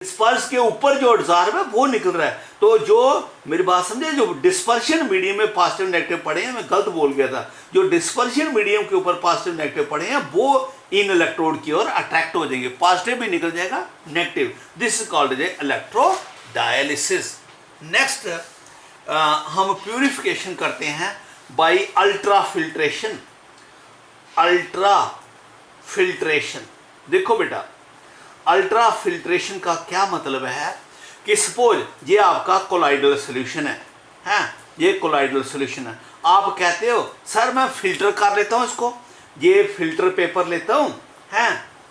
Disperse के ऊपर जो अब्जॉर्ब है वो निकल रहा है। तो जो मेरी बात समझे, जो डिस्पर्शन मीडियम में पॉजिटिव नेगेटिव पढ़े हैं, मैं गलत बोल गया था, जो डिस्पर्शन मीडियम के ऊपर पॉजिटिव नेगेटिव पढ़े हैं वो इन इलेक्ट्रोड की ओर अट्रैक्ट हो जाएंगे, पॉजिटिव भी निकल जाएगा, negative. This is called as electro dialysis. Next हम प्यूरिफिकेशन करते हैं by ultra filtration. Ultra filtration, देखो बेटा, अल्ट्रा फिल्ट्रेशन का क्या मतलब है कि सपोज ये आपका कोलाइडल सोल्यूशन है, ये कोलाइडल सोल्यूशन है। आप कहते हो सर मैं फिल्टर कर लेता हूँ इसको, ये फिल्टर पेपर लेता हूँ, है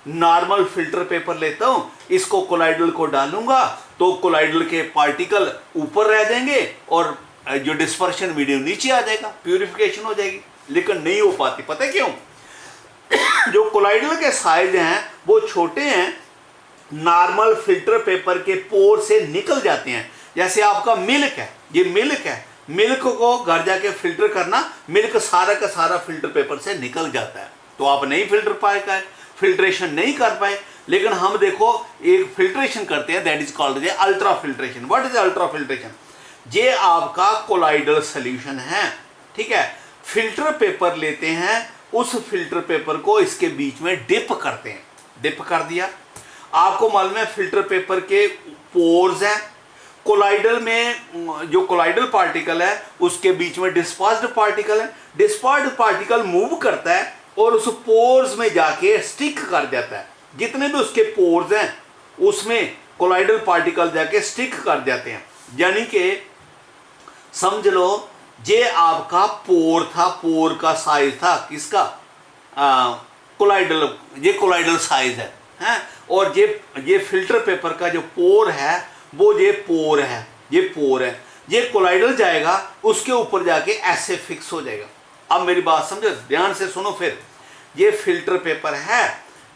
नॉर्मल फिल्टर पेपर लेता हूँ, इसको कोलाइडल को डालूंगा तो कोलाइडल के पार्टिकल ऊपर रह जाएंगे और जो डिस्पर्शन मीडियम नीचे आ जाएगा, प्यूरिफिकेशन हो जाएगी। लेकिन नहीं हो पाती, पता है क्यों? जो कोलाइडल के साइज हैं वो छोटे हैं, नॉर्मल फिल्टर पेपर के पोर से निकल जाते हैं। जैसे आपका मिल्क है, ये मिल्क है, मिल्क को घर जाके फिल्टर करना, मिल्क सारा का सारा फिल्टर पेपर से निकल जाता है, तो आप नहीं फिल्टर पाए, फिल्ट्रेशन नहीं कर पाए। लेकिन हम देखो एक फिल्ट्रेशन करते हैं, that is called ultra filtration. What is ultra filtration? ये आपका कोलाइडल सोल्यूशन है, ठीक है, फिल्टर पेपर लेते हैं, उस फिल्टर पेपर को इसके बीच में डिप करते हैं, डिप कर दिया। आपको मालूम है फिल्टर पेपर के पोर्स हैं, कोलाइडल में जो कोलाइडल पार्टिकल है उसके बीच में डिस्पर्स्ड पार्टिकल है, डिस्पर्स्ड पार्टिकल मूव करता है और उस पोर्स में जाके स्टिक कर जाता है। जितने भी उसके पोर्स हैं उसमें कोलाइडल पार्टिकल जाके स्टिक कर जाते हैं। यानी कि समझ लो ये आपका पोर था, पोर का साइज था किसका? कोलाइडल, ये कोलाइडल साइज है, और ये फिल्टर पेपर का जो पोर है वो ये पोर है, ये पोर है, ये कोलाइडल जाएगा उसके ऊपर जाके ऐसे फिक्स हो जाएगा। अब मेरी बात समझो, ध्यान से सुनो फिर। ये फिल्टर पेपर है,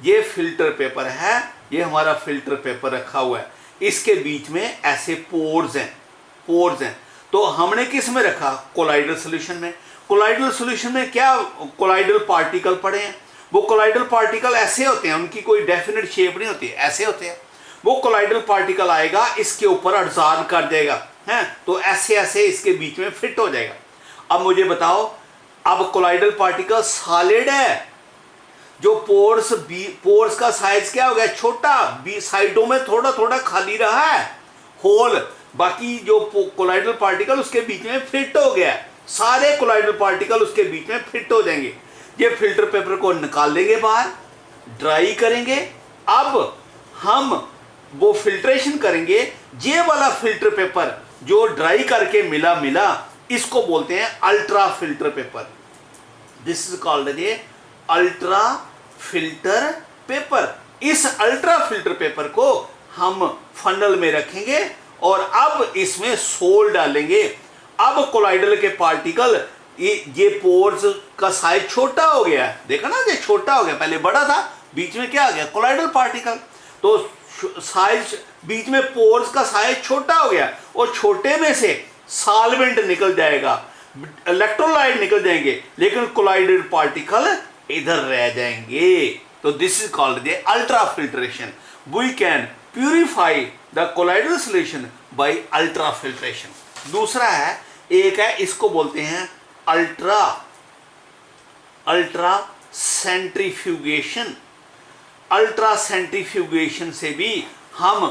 ये फिल्टर पेपर है, ये हमारा फिल्टर पेपर रखा हुआ है, इसके बीच में ऐसे पोर्स हैं, पोर्स हैं। तो हमने किस में रखा? कोलाइडल सॉल्यूशन में। कोलाइडल सॉल्यूशन में क्या कोलाइडल पार्टिकल पड़े हैं? वो कोलाइडल पार्टिकल ऐसे होते हैं, उनकी कोई डेफिनेट शेप नहीं होती, ऐसे होते हैं। वो कोलाइडल पार्टिकल आएगा, इसके ऊपर अब्जॉर्ब कर जाएगा, है तो ऐसे ऐसे इसके बीच में फिट हो जाएगा। अब मुझे बताओ, अब कोलाइडल पार्टिकल सॉलिड है, जो पोर्स का साइज क्या हो गया? छोटा, साइडों में थोड़ा थोड़ा खाली रहा है होल, बाकी जो कोलाइडल पार्टिकल उसके बीच में फिट हो गया, सारे कोलाइडल पार्टिकल उसके बीच में फिट हो जाएंगे। ये फिल्टर पेपर को निकाल लेंगे बाहर, ड्राई करेंगे। अब हम वो फिल्ट्रेशन करेंगे, ये वाला फिल्टर पेपर जो ड्राई करके मिला इसको बोलते हैं ultra filter paper. This is called a ultra filter paper. इस अल्ट्रा फिल्टर पेपर को हम फनल में रखेंगे और अब इसमें सोल डालेंगे। अब कोलाइडल के पार्टिकल, ये पोर्स का साइज छोटा हो गया, देखा ना, ये छोटा हो गया, पहले बड़ा था, बीच में क्या आ गया? Colloidal particle. तो साइज, बीच में पोर्स का साइज छोटा हो गया और छोटे में से सॉल्वेंट निकल जाएगा, इलेक्ट्रोलाइट निकल जाएंगे, लेकिन कोलाइडल पार्टिकल इधर रह जाएंगे। तो this is called the ultra filtration. We can purify the colloidal solution by ultra filtration. दूसरा है, एक है, इसको बोलते हैं अल्ट्रा सेंट्रीफ्यूगेशन। अल्ट्रा सेंट्रीफ्यूगेशन से भी हम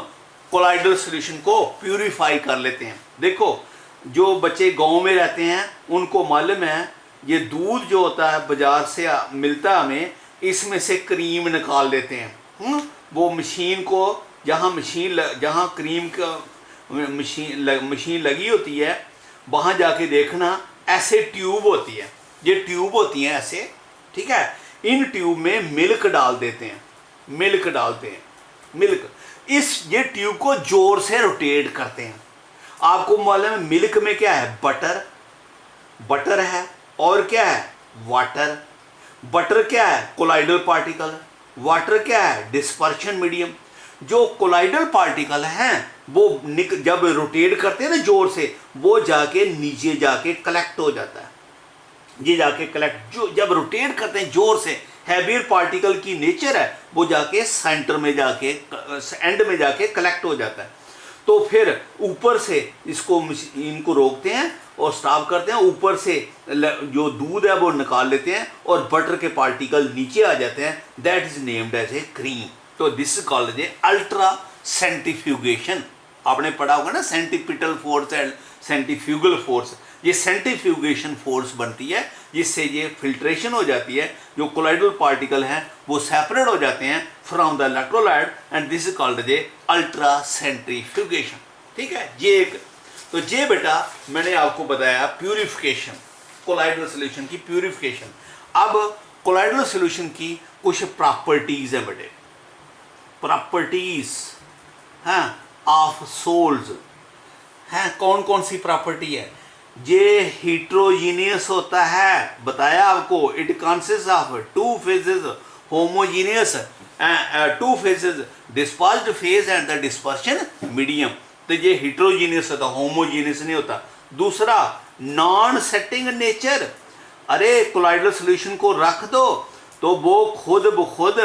कोलाइडल सॉल्यूशन को प्यूरिफाई कर लेते हैं। देखो, जो बच्चे गांव में रहते हैं उनको मालूम है, ये दूध जो होता है बाजार से मिलता है हमें, इसमें से क्रीम निकाल लेते हैं। वो मशीन को, जहाँ क्रीम का मशीन लगी होती है, वहाँ जाके देखना, ऐसे ट्यूब होती है, ये ट्यूब होती हैं ऐसे, ठीक है, इन ट्यूब में मिल्क डाल देते हैं, मिल्क डालते हैं, मिल्क, ये ट्यूब को जोर से रोटेट करते हैं। आपको मालूम है मिल्क में क्या है? बटर है, और क्या है? वाटर। बटर क्या है? Colloidal particle. वाटर क्या है? Dispersion medium. जो कोलाइडल पार्टिकल हैं वो जब रोटेट करते हैं ना जोर से, वो जाके नीचे जाके कलेक्ट हो जाता है, ये जाके कलेक्ट, जो जब रोटेट करते हैं जोर से, हैवियर पार्टिकल की नेचर है वो जाके सेंटर में जाके एंड में जाके कलेक्ट हो जाता है। तो फिर ऊपर से इनको रोकते हैं और स्टॉप करते हैं, ऊपर से जो दूध है वो निकाल लेते हैं और बटर के पार्टिकल नीचे आ जाते हैं। That is named as a cream. तो this is called a ultra centrifugation. आपने पढ़ा होगा ना centripetal force and centrifugal force. ये सेंट्रीफ्यूगेशन फोर्स बनती है जिससे ये फिल्ट्रेशन हो जाती है, जो कोलाइडल पार्टिकल हैं वो सेपरेट हो जाते हैं from the electrolyte and this is called a ultra centrifugation. ठीक है, ये एक तो ये बेटा मैंने आपको बताया प्यूरिफिकेशन, कोलाइडल सॉल्यूशन की प्यूरिफिकेशन। अब कोलाइडल सॉल्यूशन की कुछ प्रॉपर्टीज हैं बेटे, प्रॉपर्टीज हैं ऑफ सोल्स हैं। कौन कौन सी प्रॉपर्टी है? ये हिट्रोजीनियस होता है, बताया आपको। It consist of two phases homogeneous, two phases dispersed phase and the dispersion medium. तो ये हिट्रोजीनियस होता, होमोजीनियस नहीं होता। दूसरा नॉन सेटिंग नेचर। अरे कोलाइडल सॉल्यूशन को रख दो तो वो खुद ब खुद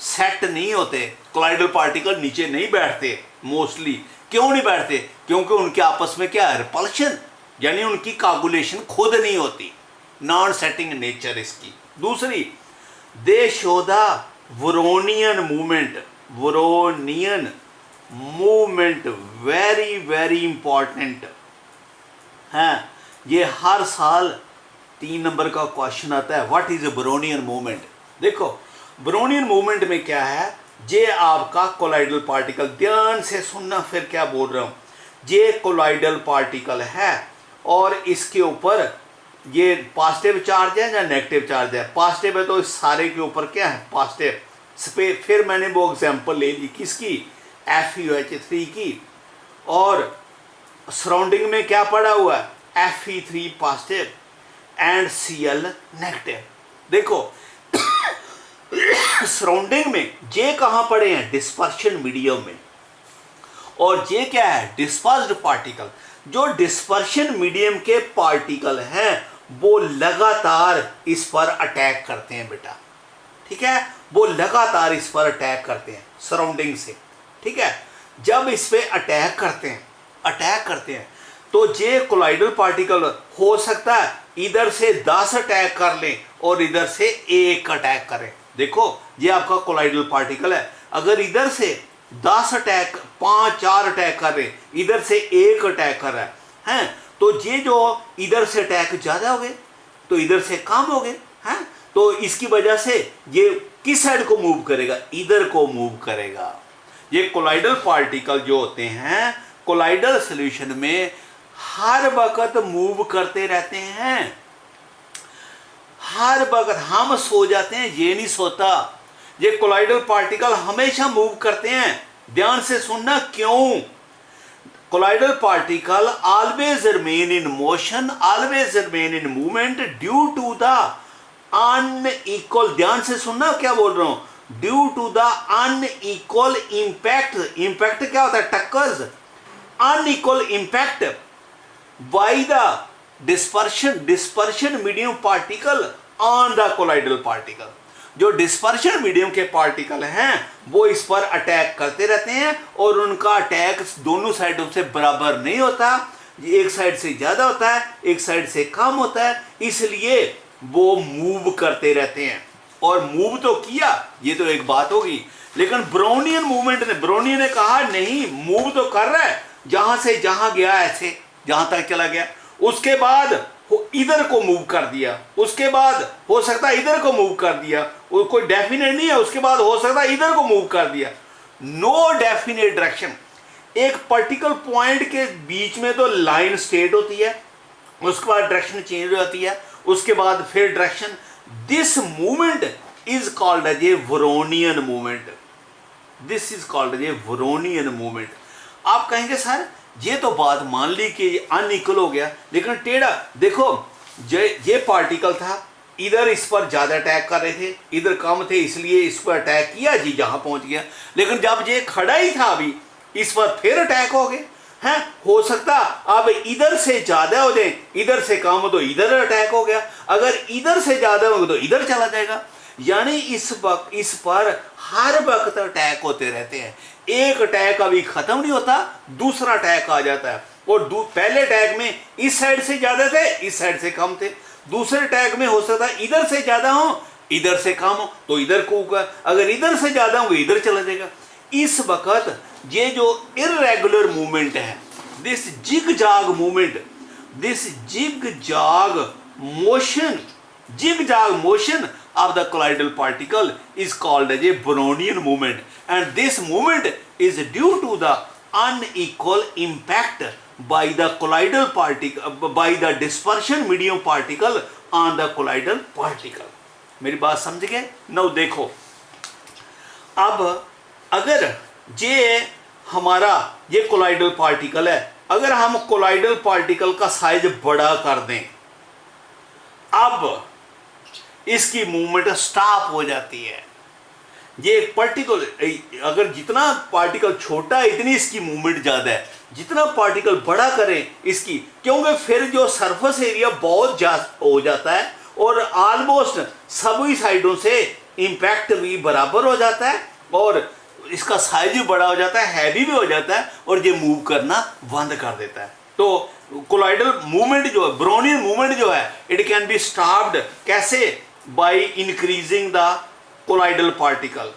सेट नहीं होते, कोलाइडल पार्टिकल नीचे नहीं बैठते मोस्टली। क्यों नहीं बैठते? क्योंकि उनके आपस में क्या है, रिपल्शन, यानी उनकी कागुलेशन खुद नहीं होती। नॉन सेटिंग नेचर इसकी। दूसरी, they show the Brownian movement. Brownian movement very very important है। ये हर साल 3 नंबर का क्वेश्चन आता है, व्हाट इज वोरोनियन मूवमेंट। देखो वोरोनियन मूवमेंट में क्या है, ये आपका कोलाइडल पार्टिकल, ध्यान से सुनना फिर क्या बोल रहा हूँ। ये कोलाइडल पार्टिकल है और इसके ऊपर ये पॉजिटिव चार्ज है या नेगेटिव चार्ज है। पॉजिटिव है तो इस सारे के ऊपर क्या है, पॉजिटिव। फिर मैंने वो एग्जांपल ले ली किसकी, FeOH3 की, और सराउंडिंग में क्या पड़ा हुआ है, Fe3 positive and Cl negative. देखो सराउंडिंग में ये कहाँ पड़े हैं, डिस्पर्शन मीडियम में, और ये क्या है, डिस्पर्स्ड पार्टिकल। जो डिस्पर्शन मीडियम के पार्टिकल हैं वो लगातार इस पर अटैक करते हैं बेटा। ठीक है, वो लगातार इस पर अटैक करते हैं सराउंडिंग से। ठीक है, जब इस पे अटैक करते हैं तो ये कोलाइडल पार्टिकल हो सकता है इधर से 10 अटैक कर लें और इधर से 1 अटैक करें। देखो ये आपका कोलाइडल पार्टिकल है, अगर इधर से 10 अटैक 5-4 अटैक कर रहे, इधर से 1 अटैक कर रहा है, तो ये जो इधर से अटैक ज़्यादा हो गए तो इधर से कम हो गए हैं। तो इसकी वजह से ये किस साइड को मूव करेगा, इधर को मूव करेगा। ये कोलाइडल पार्टिकल जो होते हैं कोलाइडल सॉल्यूशन में हर वक्त मूव करते रहते हैं। हर वक्त हम सो जाते हैं, ये नहीं सोता। ये कोलाइडल पार्टिकल हमेशा मूव करते हैं। ध्यान से सुनना क्यों। Colloidal particle always remain in motion, always remain in movement due to the unequal, ध्यान से सुनना क्या बोल रहा हूं, due to the unequal impact. Impact क्या होता है, टक्कर्स। Unequal impact by the dispersion medium particle on the colloidal particle. जो डिस्पर्शन मीडियम के पार्टिकल हैं वो इस पर अटैक करते रहते हैं और उनका अटैक दोनों साइडों से बराबर नहीं होता, एक साइड से ज़्यादा होता है, एक साइड से कम होता है, इसलिए वो मूव करते रहते हैं। और मूव तो किया, ये तो एक बात होगी, लेकिन ब्राउनियन मूवमेंट ने, ब्राउनियन ने कहा नहीं मूव तो कर रहा है, जहां से जहां गया ऐसे जहां तक चला गया, उसके बाद इधर को मूव कर दिया, उसके बाद हो सकता है इधर को मूव कर दिया, कोई डेफिनेट नहीं है, उसके बाद हो सकता है इधर को मूव कर दिया। No definite direction. एक पर्टिकुलर पॉइंट के बीच में तो लाइन स्ट्रेट होती है, उसके बाद डायरेक्शन चेंज हो जाती है, उसके बाद फिर direction. This movement is called as a Brownian movement. This is called as a Brownian movement. आप कहेंगे सर ये तो बात मान ली कि अनइक्वल हो गया, लेकिन टेढ़ा देखो, ये पार्टिकल था, इधर इस पर ज़्यादा अटैक कर रहे थे, इधर कम थे, इसलिए इस पर अटैक किया जी, जहाँ पहुँच गया। लेकिन जब ये खड़ा ही था अभी, इस पर फिर अटैक हो गए हैं। हो सकता अब इधर से ज़्यादा हो जाए, इधर से कम हो तो इधर अटैक हो गया, अगर इधर से ज़्यादा हो तो इधर चला जाएगा। यानी इस पर हर वक्त अटैक होते रहते हैं। एक अटैक अभी खत्म नहीं होता, दूसरा अटैक आ जाता है। और पहले अटैक में इस साइड से ज्यादा थे, इस साइड से कम थे। दूसरे अटैक में हो सकता है इधर से ज्यादा हो, इधर से कम हो, तो इधर को अगर इधर से ज्यादा होंगे इधर चला जाएगा। इस वक्त ये जो इर्रेगुलर मूवमेंट है, दिस जिग जाग मूवमेंट, दिस जिग जाग motion of the colloidal particle is called as a Brownian movement, and this movement is due to the unequal impact by the colloidal particle by the dispersion medium particle on the colloidal particle। मेरी बात समझ गए? now देखो, अब अगर ये हमारा ये colloidal particle है, अगर हम colloidal particle का साइज बड़ा कर दें, अब इसकी मूवमेंट स्टॉप हो जाती है। ये एक पर्टिकुलर, अगर जितना पार्टिकल छोटा है इतनी इसकी मूवमेंट ज़्यादा है, जितना पार्टिकल बड़ा करें इसकी, क्योंकि फिर जो सरफेस एरिया बहुत हो जाता है और ऑलमोस्ट सभी साइडों से इम्पैक्ट भी बराबर हो जाता है और इसका साइज भी बड़ा हो जाता है, हैवी भी हो जाता है और ये मूव करना बंद कर देता है। तो कोलाइडल मूवमेंट जो है, ब्रोनियन मूवमेंट जो है, इट कैन बी स्टॉप्ड कैसे? By increasing the colloidal particle,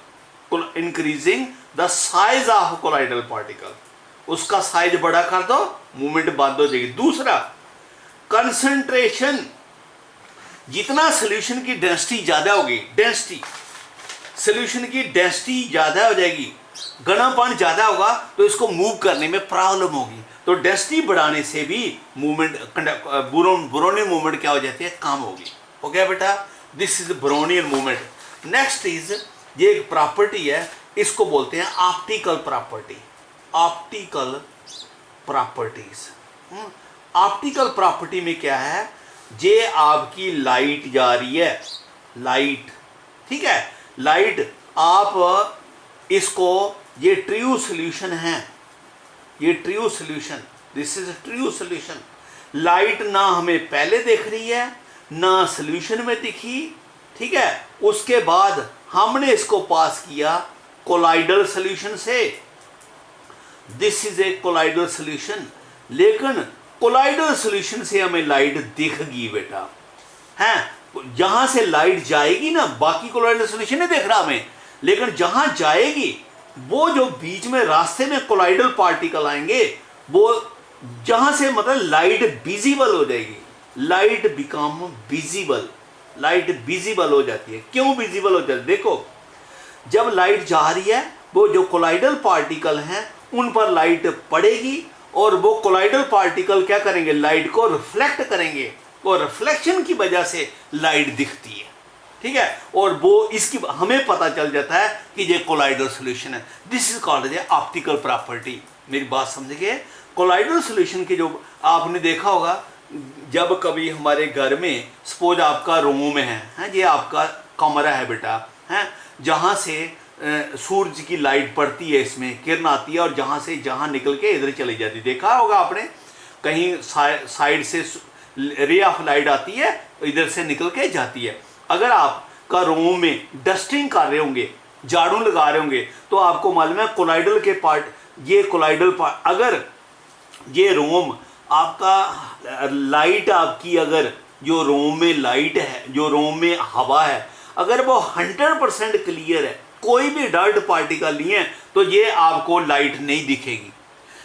increasing the size of colloidal particle. उसका साइज बड़ा कर दो, मूवमेंट बंद हो जाएगी। दूसरा, कंसंट्रेशन, जितना सोल्यूशन की डेंसिटी ज्यादा होगी, डेंसिटी सोल्यूशन की डेंसिटी ज्यादा हो जाएगी, घनापन ज्यादा होगा, तो इसको मूव करने में प्रॉब्लम होगी। तो डेंसिटी बढ़ाने से भी मूवमेंट, ब्रोनियन मूवमेंट क्या हो जाती है? कम होगी। हो गया बेटा, this is Brownian movement. Next is, ये एक प्रॉपर्टी है, इसको बोलते हैं optical property. Optical properties, optical property में क्या है? ये आपकी लाइट जा रही है, लाइट, ठीक है, लाइट, आप इसको, ये ट्रू सॉल्यूशन है, ये true solution, this is true solution. Light ना हमें पहले दिख रही है, ना सॉल्यूशन में दिखी, ठीक है। उसके बाद हमने इसको पास किया कोलाइडल सॉल्यूशन से, this is a colloidal solution. लेकिन कोलाइडल सॉल्यूशन से हमें लाइट दिख गई बेटा, हैं, जहां से लाइट जाएगी ना, बाकी कोलाइडल सॉल्यूशन नहीं दिख रहा हमें, लेकिन जहां जाएगी वो जो बीच में रास्ते में कोलाइडल पार्टिकल आएंगे, वो जहां से मतलब लाइट विजिबल हो जाएगी, light become visible, light visible हो जाती है। क्यों विजिबल हो जाती है? देखो, जब लाइट जा रही है, वो जो कोलाइडल पार्टिकल हैं उन पर लाइट पड़ेगी और वो कोलाइडल पार्टिकल क्या करेंगे? लाइट को रिफ्लेक्ट करेंगे और रिफ्लेक्शन की वजह से लाइट दिखती है, ठीक है। और वो इसकी हमें पता चल जाता है कि ये कोलाइडल सॉल्यूशन है। This is called A optical property. मेरी बात समझ गए? कोलाइडल सॉल्यूशन के जो आपने देखा होगा, जब कभी हमारे घर में सपोज आपका रूम है, ये आपका कमरा है बेटा, है, जहाँ से सूरज की लाइट पड़ती है, इसमें किरण आती है और जहाँ से जहाँ निकल के इधर चली जाती है। देखा होगा आपने, कहीं साइड से रे ऑफ लाइट आती है, इधर से निकल के जाती है। अगर आपका रूम में डस्टिंग कर रहे होंगे, झाड़ू लगा रहे होंगे, तो आपको मालूम है कोलाइडल के पार्ट, ये कोलाइडल पार्ट, अगर ये रूम आपका लाइट, आपकी अगर जो रूम में लाइट है, जो रूम में हवा है, अगर वो 100% क्लियर है, कोई भी डर्ट पार्टिकल नहीं है, तो ये आपको लाइट नहीं दिखेगी।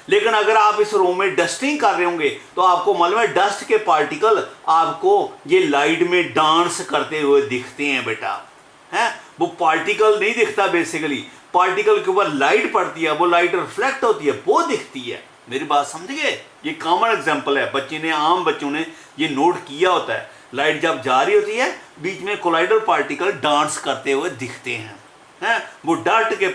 लेकिन अगर आप इस रूम में डस्टिंग कर रहे होंगे, तो आपको मालूम है डस्ट के पार्टिकल आपको ये लाइट में डांस करते हुए दिखते हैं बेटा, हैं। वो पार्टिकल नहीं दिखता, बेसिकली पार्टिकल के ऊपर लाइट पड़ती है, वो लाइट रिफ्लेक्ट होती है, वो दिखती है। मेरी बात समझ गए? ये कॉमन एग्जांपल है, आम बच्चों ने ये नोट किया होता है। लाइट जब जा रही होती है, बीच में कोलाइडल पार्टिकल डांस करते हुए दिखते हैं, वो डस्ट के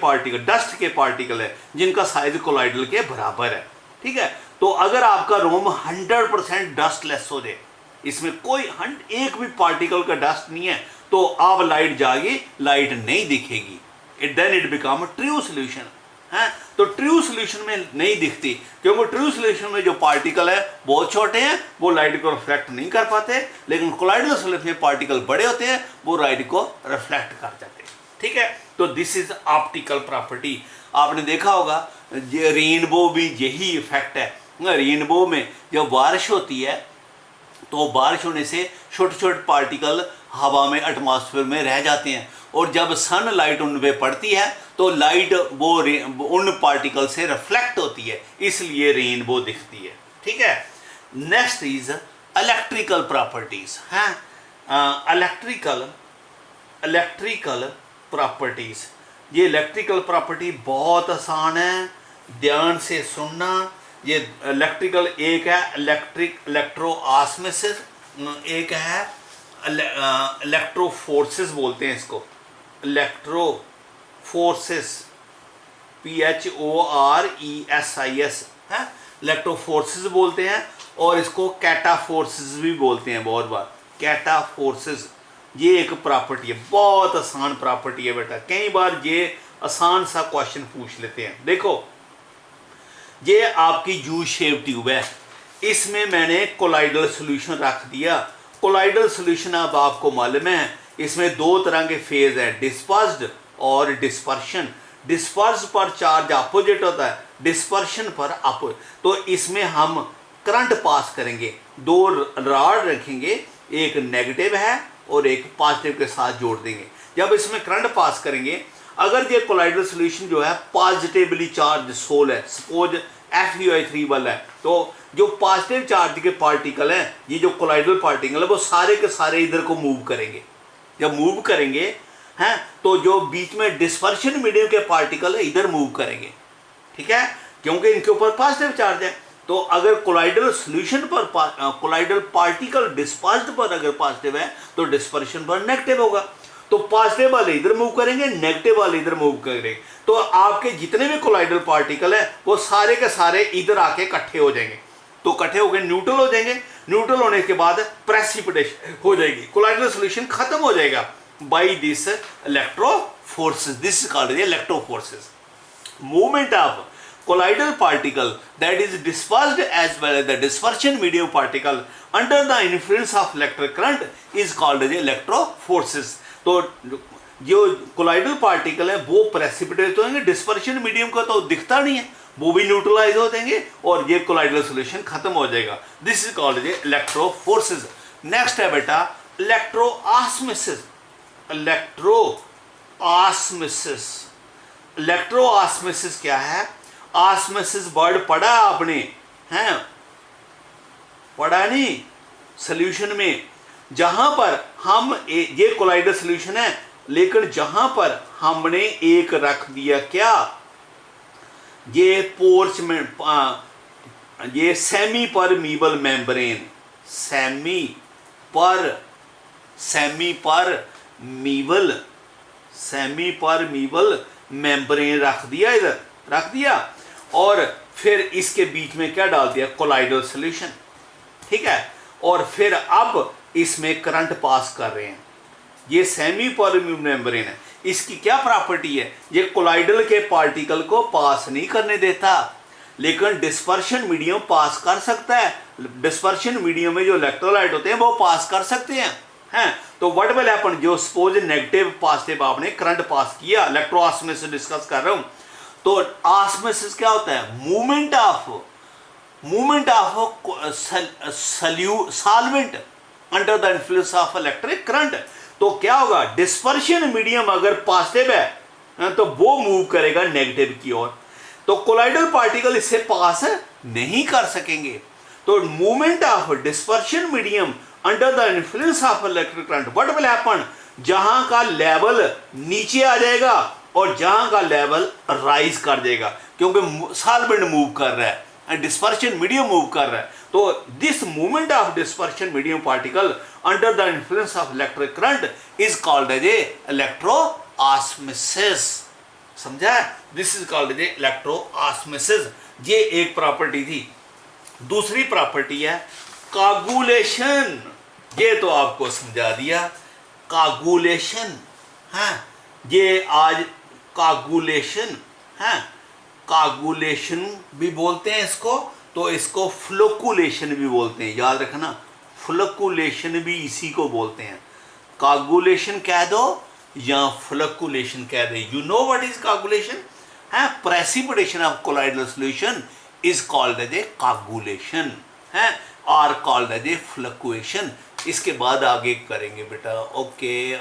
पार्टिकल है, जिनका साइज कोलाइडल के बराबर है, ठीक है। तो अगर आपका रूम 100% डस्टलेस हो जाए, इसमें कोई एक भी पार्टिकल का डस्ट नहीं है, तो आप लाइट जाएगी, लाइट नहीं दिखेगी, then it become true solution. हैं। तो ट्रू सोल्यूशन में नहीं दिखती, क्योंकि ट्रू सोल्यूशन में जो पार्टिकल है बहुत छोटे हैं, वो लाइट को रिफ्लेक्ट नहीं कर पाते, लेकिन कोलाइडल सोल्यूशन में पार्टिकल बड़े होते हैं, वो लाइट को रिफ्लेक्ट कर जाते हैं। ठीक है, तो दिस इज ऑप्टिकल प्रॉपर्टी। आपने देखा होगा रेनबो भी यही इफेक्ट है। रेनबो में जब बारिश होती है तो बारिश होने से छोटे छोटे पार्टिकल हवा में एटमॉस्फेयर में रह जाते हैं, और जब सन लाइट उन पे पड़ती है तो लाइट वो उन पार्टिकल से रिफ्लेक्ट होती है, इसलिए रेनबो दिखती है। ठीक है, नेक्स्ट इज इलेक्ट्रिकल प्रॉपर्टीज हैं। इलेक्ट्रिकल प्रॉपर्टीज, ये इलेक्ट्रिकल प्रॉपर्टी बहुत आसान है, ध्यान से सुनना। ये इलेक्ट्रिकल एक है इलेक्ट्रो ऑस्मोसिस, एक है इलेक्ट्रो फोर्सेस बोलते हैं इसको, इलेक्ट्रो फोर्सेस PHORESIS है, इलेक्ट्रो फोर्सेस बोलते हैं, और इसको कैटा फोर्सेस भी बोलते हैं बहुत बार, कैटा फोर्सेस। ये एक प्रॉपर्टी है, बहुत आसान प्रॉपर्टी है बेटा, कई बार ये आसान सा क्वेश्चन पूछ लेते हैं। देखो ये आपकी यू शेप ट्यूब है, इसमें मैंने कोलाइडल सॉल्यूशन रख दिया। कोलाइडल सॉल्यूशन अब आपको मालूम है इसमें दो तरह के फेज है, डिस्पर्स्ड और डिस्पर्शन। डिस्पर्स पर चार्ज अपोजिट होता है, डिस्पर्शन पर अपोजिट। तो इसमें हम करंट पास करेंगे, दो रॉड रखेंगे, एक नेगेटिव है और एक पॉजिटिव के साथ जोड़ देंगे। जब इसमें करंट पास करेंगे, अगर ये कोलाइडल सॉल्यूशन जो है पॉजिटिवली चार्ज सोल है, सपोज FeOI3 वाला है, तो जो पॉजिटिव चार्ज के पार्टिकल हैं, ये जो कोलाइडल पार्टिकल है, वो सारे के सारे इधर को मूव करेंगे। जब मूव करेंगे हैं तो जो बीच में डिस्पर्शन मीडियम के पार्टिकल है इधर मूव करेंगे। ठीक है, क्योंकि इनके ऊपर पॉजिटिव चार्ज है। तो अगर कोलाइडल सॉल्यूशन पर कोलाइडल पार्टिकल डिस्पर्स्ड पर अगर पॉजिटिव है तो डिस्पर्शन पर नेगेटिव होगा। तो पॉजिटिव वाले इधर मूव करेंगे, नेगेटिव वाले इधर मूव करेंगे। तो आपके जितने भी कोलाइडल पार्टिकल है वो सारे के सारे इधर आके इकट्ठे हो जाएंगे। तो इकट्ठे होकर न्यूट्रल हो जाएंगे, न्यूट्रल होने के बाद प्रेसिपिटेशन हो जाएगी, कोलाइडल सॉल्यूशन खत्म हो जाएगा by this electro forces. This is called electro forces. Movement of colloidal particle that is dispersed as well as the dispersion medium particle under the influence of electric current is called as electroforces। तो जो colloidal particle है वो precipitate होंगे, dispersion medium का तो दिखता नहीं है, वो भी न्यूट्रलाइज हो जाएंगे और ये colloidal solution खत्म हो जाएगा। This is called as electroforces। Next है बेटा electroosmosis। electroosmosis क्या है? ऑस्मोसिस वर्ड पढ़ा आपने हैं? पढ़ा नहीं? सॉल्यूशन में जहां पर हम ये कोलाइडल सॉल्यूशन है, लेकिन जहां पर हमने एक रख दिया क्या, ये पोर्च में ये semi permeable membrane, semi permeable membrane रख दिया, इधर रख दिया, और फिर इसके बीच में क्या डाल दिया? Colloidal solution. ठीक है, और फिर अब इसमें करंट पास कर रहे हैं। ये सेमी परमीबल मेम्ब्रेन है, इसकी क्या प्रॉपर्टी है? ये कोलाइडल के पार्टिकल को पास नहीं करने देता, लेकिन डिस्पर्शन मीडियम पास कर सकता है। डिस्पर्शन मीडियम में जो इलेक्ट्रोलाइट होते हैं वो पास कर सकते हैं। तो व्हाट विल हैपन, जो सपोज नेगेटिव पॉजिटिव आपने करंट पास किया, इलेक्ट्रोऑस्मोसिस डिस्कस कर रहा हूं, तो ऑस्मोसिस क्या होता है? Movement of solvent under the influence of electric current. तो क्या होगा? डिस्पर्शन मीडियम अगर पॉजिटिव है तो वो मूव करेगा नेगेटिव की ओर, तो कोलाइडल पार्टिकल इससे पास नहीं कर सकेंगे। तो movement of dispersion medium under the influence of electric current, what will happen, जहां का लेवल नीचे आ जाएगा और जहां का लेवल राइज कर देगा, क्योंकि सॉल्वेंट मूव कर रहा है एंड डिस्पर्शन मीडियम मूव कर रहा है। तो this movement of dispersion medium particle under the influence of electric current is called as electroosmosis. समझा? This is called as electroosmosis. ये एक प्रॉपर्टी थी। दूसरी प्रॉपर्टी है कागुलेशन। ये तो आपको समझा दिया, कागुलेशन है ये आज कागुलेशन है। कागुलेशन भी बोलते हैं इसको, तो इसको फ्लोकुलेशन भी बोलते हैं, याद रखना, फ्लोकुलेशन भी इसी को बोलते हैं। कागुलेशन कह दो या फ्लोकुलेशन कह दो, you know what is coagulation है। Precipitation of colloidal solution is called as a coagulation है, और कॉल्ड एज ए फ्लक्चुएशन। इसके बाद आगे करेंगे बेटा, ओके।